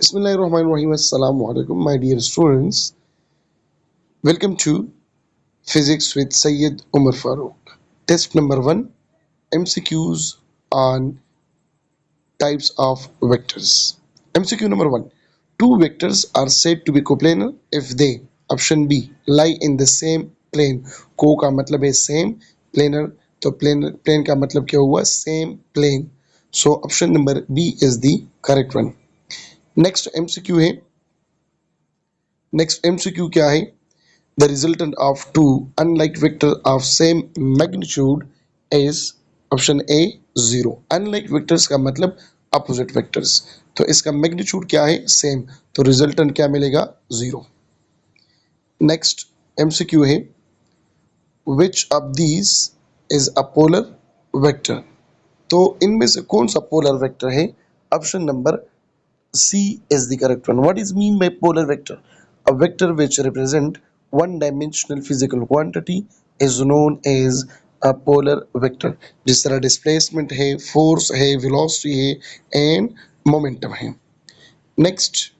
Bismillahirrahmanirrahim. Assalamu alaikum, my dear students. Welcome to Physics with Sayyid Umar Farooq. Test number 1, MCQs on types of vectors. MCQ number 1. Two vectors are said to be coplanar if they, option B, lie in the same plane. Co का मतलब है same, planar तो plane का मतलब क्या हुआ? Same plane. So option number B is the correct one. Next MCQ है. Next MCQ क्या है? The resultant of two unlike vectors of same magnitude is option A 0. Unlike vectors का मतलब opposite vectors. तो इसका magnitude क्या है? Same. तो resultant क्या मिलेगा? 0. Next MCQ है which of these is a polar vector? तो इनमें से कौन सा polar vector है? Option number C is the correct one. What is mean by polar vector? A vector which represent one-dimensional physical quantity is known as a polar vector. जिस तरह displacement है, force है, velocity है and momentum है. Next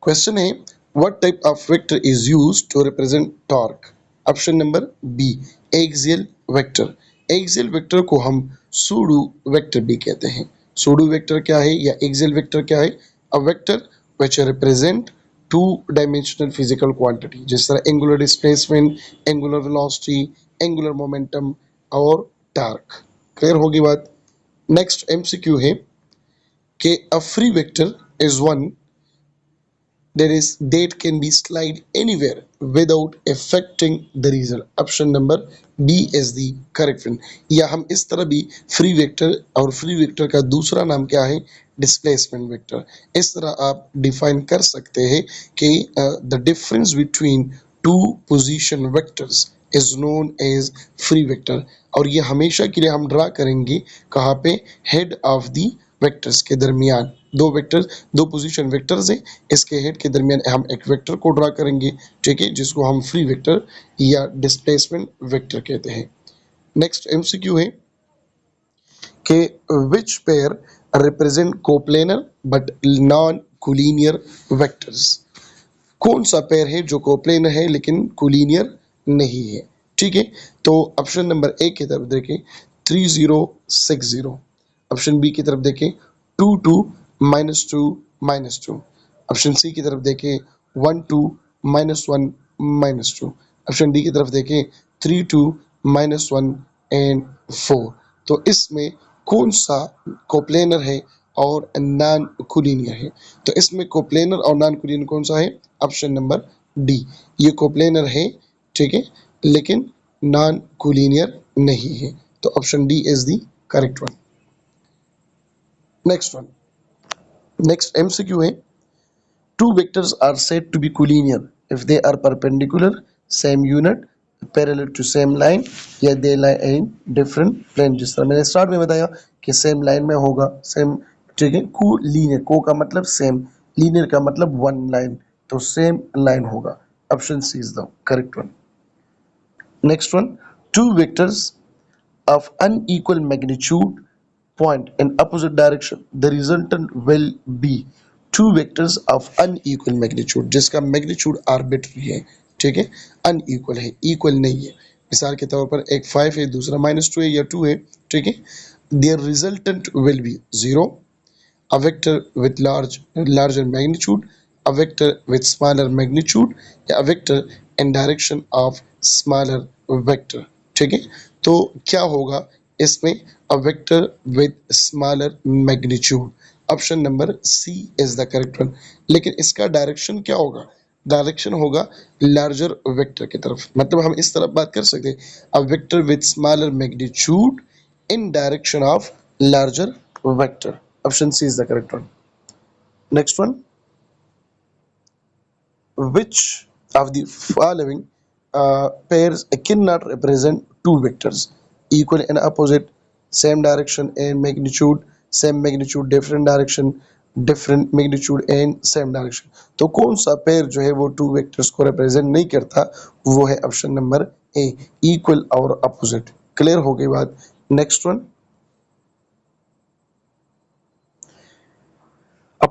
question है what type of vector is used to represent torque? Option number B axial vector. Axial vector को हम pseudo vector भी कहते हैं. Pseudo vector क्या है या axial vector क्या है? A vector which represent two dimensional physical quantity जिस तरह angular displacement, angular velocity, angular momentum और torque. Clear होगी बात? Next MCQ है कि a free vector is one that can be slide anywhere without affecting the result. Option number B is the correct one. या हम इस तरह भी फ्री वेक्टर और फ्री वेक्टर का दूसरा नाम क्या है? Displacement vector. इस तरह आप डिफाइन कर सकते हैं कि the difference between two position vectors is known as free vector. और ये हमेशा के लिए हम ड्रा करेंगे कहाँ पे? हेड ऑफ दी वेक्टर्स के दरमियान. दो पोजीशन वेक्टर्स हैं, इसके हेड के दरमियान हम एक वेक्टर को ड्रा करेंगे, ठीक है, जिसको हम फ्री वेक्टर या डिस्प्लेसमेंट वेक्टर कहते हैं. नेक्स्ट एमसीक्यू है कि which pair represent coplanar but non collinear vectors? कौन सा पेयर है जो कोप्लेनर है लेकिन कोलिनियर नहीं है? ठीक है, तो ऑप्शन नंबर ए की तरफ देखें 3060, ऑप्शन बी की तरफ देखें 22 -2 -2, ऑप्शन सी की तरफ देखें 12 -1 -2, ऑप्शन डी की तरफ देखें 32 -1 एंड 4. तो इसमें कौन सा कोप्लेनर है और नॉन कोलिनियर है? तो इसमें कोप्लेनर और नॉन कोलिनियर कौन सा है? ऑप्शन नंबर डी, ये कोप्लेनर है, ठीक है, लेकिन नॉन कोलिनियर नहीं है. तो option D is the correct one. Next one, next MCQ है two vectors are said to be collinear if they are perpendicular, same unit, parallel to same line या they lie in different plane. जिस तरह मैंने start में बताया कि same line में होगा, सेम, ठीक है. को लीनियर, को का मतलब सेम, लीनियर का मतलब वन लाइन, तो सेम लाइन होगा. Option C is the correct one. Next one, two vectors of unequal magnitude point in opposite direction, the resultant will be two vectors of unequal magnitude जिसका magnitude arbitrary है, ठीक है, unequal है, equal नहीं है. मिसाल के तौर पर एक 5 है, दूसरा -2 है या 2 है, ठीक है. their resultant will be 0, a vector with larger magnitude, a vector with smaller magnitude या a vector in direction of smaller vector, ठीक है. तो क्या होगा इसमें? A vector with smaller magnitude. Option number C is the correct one. लेकिन इसका direction क्या होगा? डायरेक्शन होगा लार्जर वेक्टर की तरफ. मतलब हम इस तरफ बात कर सकते हैं, a vector with smaller magnitude in direction of larger vector. Option C is the correct one. Next one, which of the following pairs cannot represent two vectors equal and opposite, same direction and magnitude, same magnitude different direction, different magnitude and same direction? तो कौन सा pair जो है वो two vectors को represent नहीं करता? वो है ऑप्शन नंबर ए, इक्वल और अपोजिट. क्लियर हो गई बात? Next one,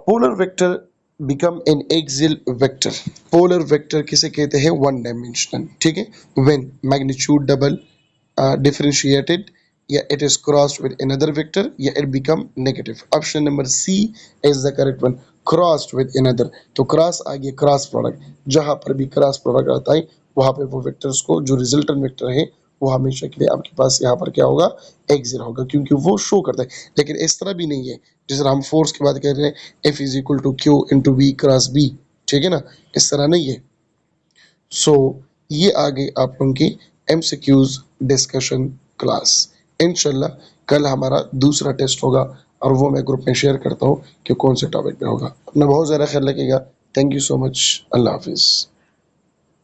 polar vector become an axial vector. Polar vector किसे कहते हैं? वन डायमेंशनल, ठीक है। When magnitude double differentiated, yeah, it is crossed with another vector, yeah, it become negative. Option number C is the correct one, crossed with another। तो cross आ गया, cross product, जहां पर भी क्रॉस प्रोडक्ट आता है वहां पे वो वेक्टर्स को, जो रिजल्टेंट वेक्टर है वो हमेशा के लिए आपके पास यहाँ पर क्या होगा? एक्सियल होगा, क्योंकि वो शो करता है। लेकिन इस तरह भी नहीं है, जैसे हम फोर्स की बात कर रहे हैं, F is equal to q into v cross B, ठीक है ना, इस तरह नहीं है। सो ये आ गई आप लोगों की MCQs डिस्कशन क्लास। इंशाल्लाह कल हमारा दूसरा टेस्ट होगा और वो मैं ग्रुप में शेयर करता हूँ कि कौन से टॉपिक पे होगा। अपना बहुत ज़्यादा ख्याल रखिएगा। Thank you so much. अल्लाह हाफिज़।